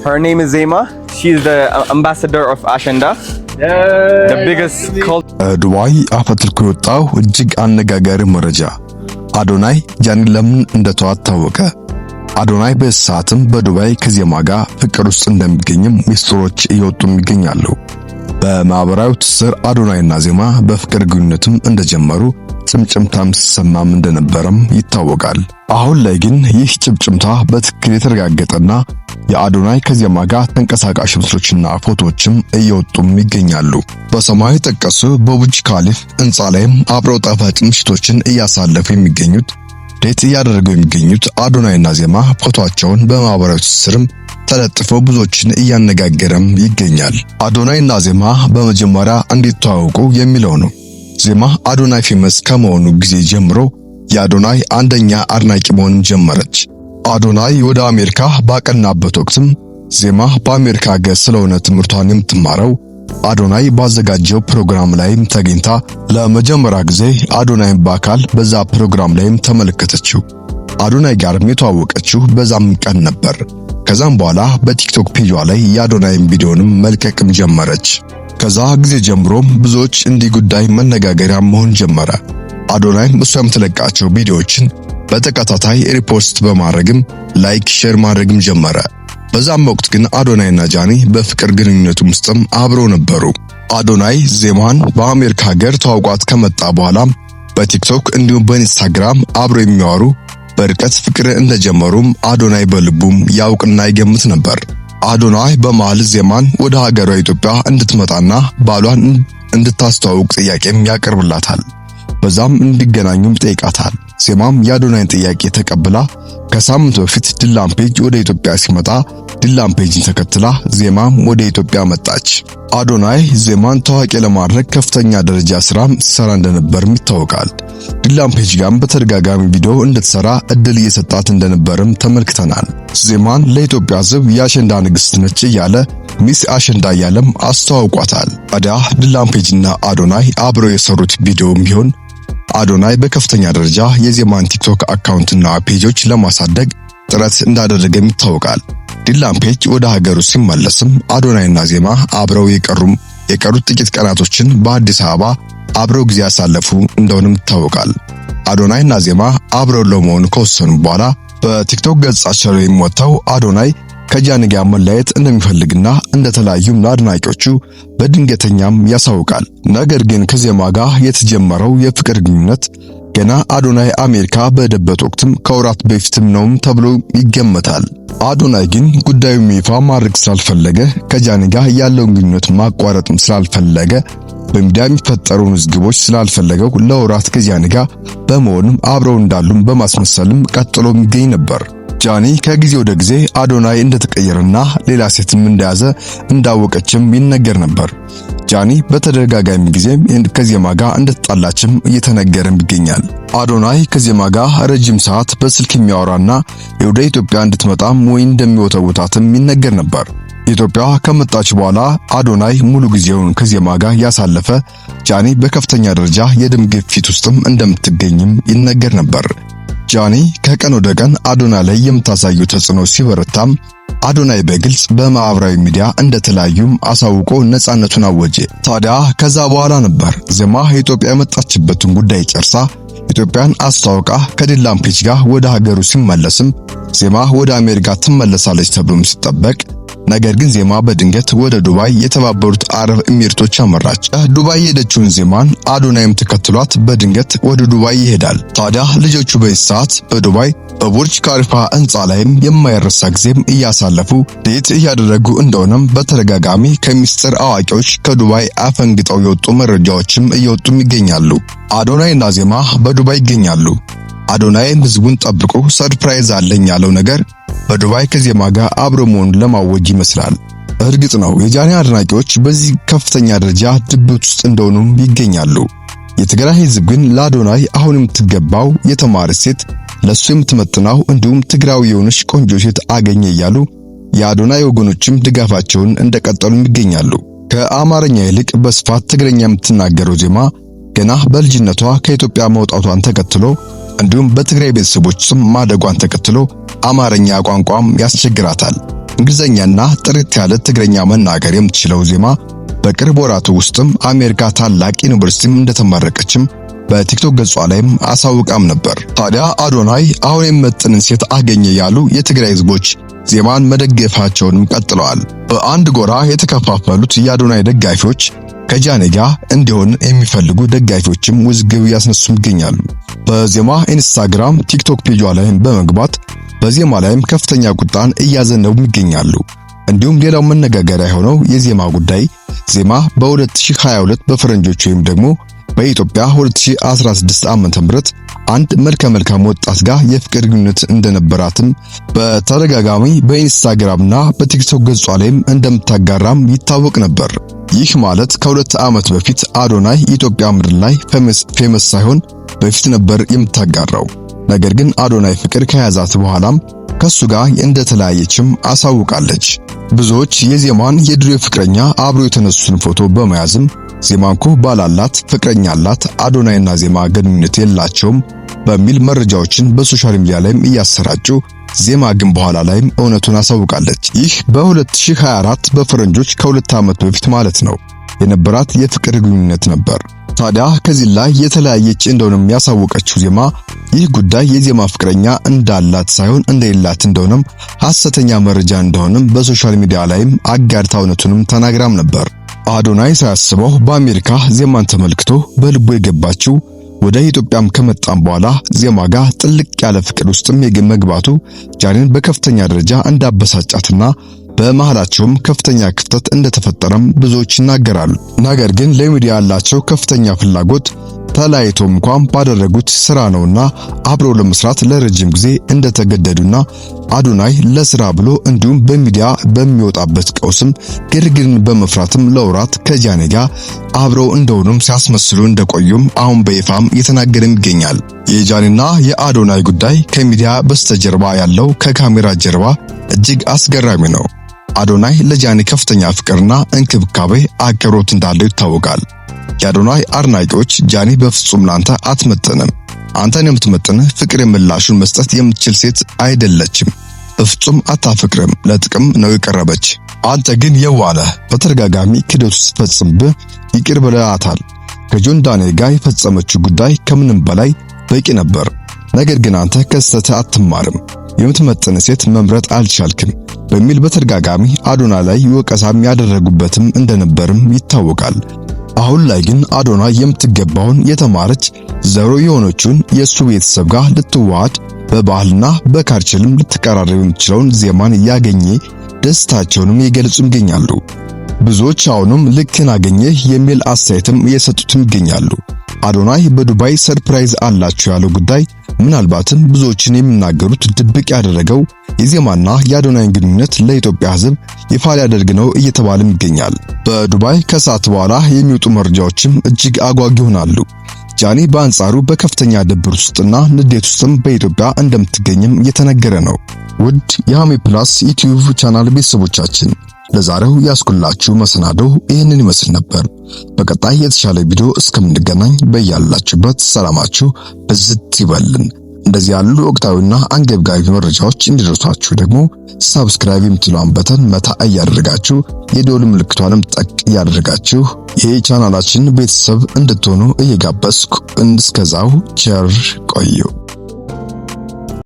Her name is Zema. She's the ambassador of Ashenda. The biggest cult. ዱባይ አፈትልኮ የወጣው እጅግ አነጋጋሪ መረጃ አዶናይ ጃኒን ለምን እንደተዋት ታወቀ። አዶናይ በሰዓትም በዱባይ ከዜማ ጋር ፍቅር ውስጥ እንደሚገኝም ሚስጥሮች እየወጡ ይገኛሉ። በማህበራዊ ትስስር አዶናይና ዜማ በፍቅር ግንኙነትም እንደጀመሩ ጭምጭምታም ሲሰማም እንደነበረም ይታወቃል። አሁን ላይ ግን ይህ ጭምጭምታ በትክክል የተረጋገጠና የአዶናይ ከዜማ ጋር ተንቀሳቃሽ ምስሎችና ፎቶዎችም እየወጡም ይገኛሉ። በሰማይ ጠቀሱ በቡርጅ ካሊፋ ህንጻ ላይም አብረው ጣፋጭ ምሽቶችን እያሳለፉ የሚገኙት ዴት እያደረጉ የሚገኙት አዶናይና ዜማ ፎቶአቸውን በማህበራዊ ትስስርም ተለጥፈው ብዙዎችን እያነጋገረም ይገኛል። አዶናይና ዜማ በመጀመሪያ እንዲተዋወቁ የሚለው ነው። ዜማ አዶናይ ፌመስ ከመሆኑ ጊዜ ጀምሮ የአዶናይ አንደኛ አድናቂ መሆን ጀመረች። አዶናይ ወደ አሜሪካ ባቀናበት ወቅትም ዜማ በአሜሪካ ሀገር ስለሆነ ትምህርቷን የምትማረው አዶናይ ባዘጋጀው ፕሮግራም ላይም ተገኝታ ለመጀመሪያ ጊዜ አዶናይን በአካል በዛ ፕሮግራም ላይም ተመለከተችው። አዶናይ ጋርም የተዋወቀችው በዛም ቀን ነበር። ከዛም በኋላ በቲክቶክ ፔጇ ላይ የአዶናይን ቪዲዮንም መልቀቅም ጀመረች። ከዛ ጊዜ ጀምሮም ብዙዎች እንዲህ ጉዳይ መነጋገሪያ መሆን ጀመረ። አዶናይም እሷ የምትለቃቸው ቪዲዮዎችን በተከታታይ ሪፖስት በማድረግም ላይክ ሼር ማድረግም ጀመረ። በዛም ወቅት ግን አዶናይና ጃኒ በፍቅር ግንኙነት ውስጥም አብረው ነበሩ። አዶናይ ዜማን በአሜሪካ ሀገር ተዋውቋት ከመጣ በኋላም በቲክቶክ እንዲሁም በኢንስታግራም አብረው የሚያወሩ በርቀት ፍቅር እንደጀመሩም አዶናይ በልቡም ያውቅና ይገምት ነበር። አዶናይ በመሃል ዜማን ወደ ሀገሯ ኢትዮጵያ እንድትመጣና ባሏን እንድታስተዋውቅ ጥያቄም ያቀርብላታል። በዛም እንዲገናኙም ጠይቃታል። ዜማም የአዶናይን ጥያቄ ተቀብላ ከሳምንት በፊት ዲላን ፔጅ ወደ ኢትዮጵያ ሲመጣ ዲላን ፔጅን ተከትላ ዜማም ወደ ኢትዮጵያ መጣች። አዶናይ ዜማን ታዋቂ ለማድረግ ከፍተኛ ደረጃ ስራም ሲሰራ እንደነበርም ይታወቃል። ዲላን ፔጅ ጋርም በተደጋጋሚ ቪዲዮ እንድትሰራ እድል እየሰጣት እንደነበርም ተመልክተናል። ዜማን ለኢትዮጵያ ሕዝብ የአሸንዳ ንግስት ነች እያለ ሚስ አሸንዳ እያለም አስተዋውቋታል። ታዲያ ዲላን ፔጅና አዶናይ አብረው የሰሩት ቪዲዮም ቢሆን አዶናይ በከፍተኛ ደረጃ የዜማን ቲክቶክ አካውንትና ፔጆች ለማሳደግ ጥረት እንዳደረገም ይታወቃል። ዲላን ፔጅ ወደ ሀገሩ ሲመለስም አዶናይና ዜማ አብረው የቀሩት ጥቂት ቀናቶችን በአዲስ አበባ አብረው ጊዜ ያሳለፉ እንደሆነም ይታወቃል። አዶናይና ዜማ አብረው ለመሆን ከወሰኑ በኋላ በቲክቶክ ገጻቸው ላይ ወጥተው አዶናይ ከጃኒ ጋር መለያየት እንደሚፈልግና እንደተለያዩም ለአድናቂዎቹ በድንገተኛም ያሳውቃል። ነገር ግን ከዜማ ጋር የተጀመረው የፍቅር ግንኙነት ገና አዶናይ አሜሪካ በሄደበት ወቅትም ከወራት በፊትም ነውም ተብሎ ይገመታል። አዶናይ ግን ጉዳዩን ይፋ ማድረግ ስላልፈለገ ከጃኒ ጋር ያለውን ግንኙነት ማቋረጥም ስላልፈለገ በሚዲያ የሚፈጠሩ ውዝግቦች ስላልፈለገው ለወራት ከጃኒ ጋር በመሆንም አብረው እንዳሉም በማስመሰልም ቀጥሎ የሚገኝ ነበር። ጃኒ ከጊዜ ወደ ጊዜ አዶናይ እንደተቀየረና ሌላ ሴትም እንደያዘ እንዳወቀችም ይነገር ነበር። ጃኒ በተደጋጋሚ ጊዜም ከዜማ ጋር እንደተጣላችም እየተነገረም ይገኛል። አዶናይ ከዜማ ጋር ረጅም ሰዓት በስልክ የሚያወራና ወደ ኢትዮጵያ እንድትመጣም ወይ እንደሚወተውታትም ይነገር ነበር። ኢትዮጵያ ከመጣች በኋላ አዶናይ ሙሉ ጊዜውን ከዜማ ጋር ያሳለፈ፣ ጃኒ በከፍተኛ ደረጃ የደም ግፊት ውስጥም እንደምትገኝም ይነገር ነበር። ጃኒ ከቀን ወደ ቀን አዶናይ ላይ የምታሳየው ተጽዕኖ ሲበረታም አዶናይ በግልጽ በማህበራዊ ሚዲያ እንደተለያዩም አሳውቆ ነፃነቱን አወጀ። ታዲያ ከዛ በኋላ ነበር ዜማ ኢትዮጵያ የመጣችበትን ጉዳይ ጨርሳ ኢትዮጵያን አስተዋውቃ ከዲላን ፔጅ ጋር ወደ ሀገሩ ሲመለስም ዜማ ወደ አሜሪካ ትመለሳለች ተብሎም ሲጠበቅ፣ ነገር ግን ዜማ በድንገት ወደ ዱባይ የተባበሩት አረብ ኤሚሬቶች አመራች። ዱባይ የሄደችውን ዜማን አዶናይም ተከትሏት በድንገት ወደ ዱባይ ይሄዳል። ታዲያ ልጆቹ በሰዓት በዱባይ በቡርጅ ካሊፋ ህንጻ ላይም የማይረሳ ጊዜም እያሳለፉ ዴት እያደረጉ እንደሆነም በተደጋጋሚ ከሚስጥር አዋቂዎች ከዱባይ አፈንግጠው የወጡ መረጃዎችም እየወጡም ይገኛሉ። አዶናይና ዜማ በዱባይ ይገኛሉ። አዶናይም ህዝቡን ጠብቆ ሰርፕራይዝ አለኝ ያለው ነገር በዱባይ ከዜማ ጋር አብሮ መሆኑን ለማወጅ ይመስላል። እርግጥ ነው የጃኒ አድናቂዎች በዚህ ከፍተኛ ደረጃ ድብት ውስጥ እንደሆኑም ይገኛሉ። የትግራይ ህዝብ ግን ለአዶናይ አሁን የምትገባው የተማረች ሴት፣ ለሱ የምትመጥናው እንዲሁም ትግራዊ የሆነች ቆንጆ ሴት አገኘ እያሉ የአዶናይ ወገኖችም ድጋፋቸውን እንደቀጠሉ ይገኛሉ። ከአማርኛ ይልቅ በስፋት ትግረኛ የምትናገረው ዜማ ገና በልጅነቷ ከኢትዮጵያ መውጣቷን ተከትሎ እንዲሁም በትግራይ ቤተሰቦች ስም ማደጓን ተከትሎ አማርኛ ቋንቋም ያስቸግራታል። እንግሊዘኛና ጥርት ያለ ትግረኛ መናገር የምትችለው ዜማ በቅርብ ወራቱ ውስጥም አሜሪካ ታላቅ ዩኒቨርሲቲም እንደተመረቀችም በቲክቶክ ገጿ ላይም አሳውቃም ነበር። ታዲያ አዶናይ አሁን የመጥንን ሴት አገኘ ያሉ የትግራይ ህዝቦች ዜማን መደገፋቸውንም ቀጥለዋል። በአንድ ጎራ የተከፋፈሉት የአዶናይ ደጋፊዎች ከጃኒ ጋር እንዲሆን የሚፈልጉ ደጋፊዎችም ውዝግብ ያስነሱም ይገኛሉ። በዜማ ኢንስታግራም፣ ቲክቶክ ፔጇ ላይም በመግባት በዜማ ላይም ከፍተኛ ቁጣን እያዘነቡ ይገኛሉ። እንዲሁም ሌላው መነጋገሪያ የሆነው የዜማ ጉዳይ ዜማ በ2022 በፈረንጆች ወይም ደግሞ በኢትዮጵያ 2016 ዓ.ም አንድ መልካም ወጣት ጋር የፍቅር ግንኙነት እንደነበራትም በተደጋጋሚ በኢንስታግራምና በቲክቶክ ገጿ ላይም እንደምታጋራም ይታወቅ ነበር። ይህ ማለት ከ2 ዓመት በፊት አዶናይ ኢትዮጵያ ምድር ላይ ፌመስ ሳይሆን በፊት ነበር የምታጋራው። ነገር ግን አዶናይ ፍቅር ከያዛት በኋላም ከሱ ጋር እንደተለያየችም አሳውቃለች። ብዙዎች የዜማን የድሮ ፍቅረኛ አብሮ የተነሱን ፎቶ በመያዝም ዜማንኮ ባላላት ፍቅረኛ አላት፣ አዶናይና ዜማ ግንኙነት የላቸውም በሚል መረጃዎችን በሶሻል ሚዲያ ላይም እያሰራጩ ዜማ ግን በኋላ ላይም እውነቱን አሳውቃለች። ይህ በ2024 በፈረንጆች ከ2 ዓመት በፊት ማለት ነው የነበራት የፍቅር ግንኙነት ነበር። ታዲያ ከዚህ ላይ የተለያየች እንደሆነም ያሳወቀችው ዜማ ይህ ጉዳይ የዜማ ፍቅረኛ እንዳላት ሳይሆን እንደሌላት እንደሆነም ሐሰተኛ መረጃ እንደሆነም በሶሻል ሚዲያ ላይም አጋርታ እውነቱንም ተናግራም ነበር። አዶናይ ሳያስበው በአሜሪካ ዜማን ተመልክቶ በልቡ የገባችው ወደ ኢትዮጵያም ከመጣም በኋላ ዜማ ጋር ጥልቅ ያለ ፍቅር ውስጥም መግባቱ ጃኒን በከፍተኛ ደረጃ እንዳበሳጫትና በመሃላቸውም ከፍተኛ ክፍተት እንደተፈጠረም ብዙዎች ይናገራሉ። ነገር ግን ለሚዲያ ያላቸው ከፍተኛ ፍላጎት ተለያይቶም እንኳን ባደረጉት ስራ ነውና አብረው ለመስራት ለረጅም ጊዜ እንደተገደዱና አዶናይ ለስራ ብሎ እንዲሁም በሚዲያ በሚወጣበት ቀውስም ግርግርን በመፍራትም ለወራት ከጃኒ ጋር አብረው እንደሆኑም ሲያስመስሉ እንደቆዩም አሁን በይፋም እየተናገረም ይገኛል። የጃኒና የአዶናይ ጉዳይ ከሚዲያ በስተጀርባ ያለው ከካሜራ ጀርባ እጅግ አስገራሚ ነው። አዶናይ ለጃኒ ከፍተኛ ፍቅርና እንክብካቤ አክብሮት እንዳለው ይታወቃል። የአዶናይ አድናቂዎች ጃኒ በፍጹም ላንተ አትመጥንም፣ አንተን የምትመጥንህ ፍቅር የምላሹን መስጠት የምትችል ሴት አይደለችም፣ በፍጹም አታፈቅርም፣ ለጥቅም ነው የቀረበች፣ አንተ ግን የዋለህ በተደጋጋሚ ክደቱ ስትፈጽምብህ ይቅር ብለሃታል። ከጆን ዳንኤል ጋር የፈጸመችው ጉዳይ ከምንም በላይ በቂ ነበር። ነገር ግን አንተ ከስተት አትማርም፣ የምትመጥን ሴት መምረጥ አልቻልክም በሚል በተደጋጋሚ አዶናይ ላይ ወቀሳም ያደረጉበትም እንደነበርም ይታወቃል። አሁን ላይ ግን አዶናይ የምትገባውን የተማረች ዘሮ የሆነችውን የሱ ቤተሰብ ጋር ልትዋሃድ በባህልና በካልቸርም ልትቀራረብ የምትችለውን ዜማን ያገኘ ደስታቸውንም ይገልጹም ይገኛሉ። ብዙዎች አሁንም ልክን አገኘ የሚል አስተያየትም እየሰጡትም ይገኛሉ። አዶናይ በዱባይ ሰርፕራይዝ አላቸው ያለው ጉዳይ ምናልባትም ብዙዎችን የሚናገሩት ድብቅ ያደረገው የዜማና የአዶናይን ግንኙነት ለኢትዮጵያ ሕዝብ ይፋ ሊያደርግ ነው እየተባለም ይገኛል። በዱባይ ከሰዓት በኋላ የሚወጡ መረጃዎችም እጅግ አጓጊ ይሆናሉ። ጃኒ በአንጻሩ በከፍተኛ ድብር ውስጥና ንዴት ውስጥም በኢትዮጵያ እንደምትገኝም እየተነገረ ነው። ውድ የሃሚ ፕላስ ዩቲዩብ ቻናል ቤተሰቦቻችን ለዛሬው ያስኩላችሁ መሰናዶ ይህንን ይመስል ነበር። በቀጣይ የተሻለ ቪዲዮ እስከምንገናኝ በያላችሁበት ሰላማችሁ ብዝት ይበልን። እንደዚህ ያሉ ወቅታዊና አንገብጋቢ መረጃዎች እንዲደርሷችሁ ደግሞ ሰብስክራይብ የምትለዋን በተን መታ እያደረጋችሁ የደወል ምልክቷንም ጠቅ እያደረጋችሁ የቻናላችን ቤተሰብ እንድትሆኑ እየጋበዝኩ እስከዛው ቸር ቆዩ።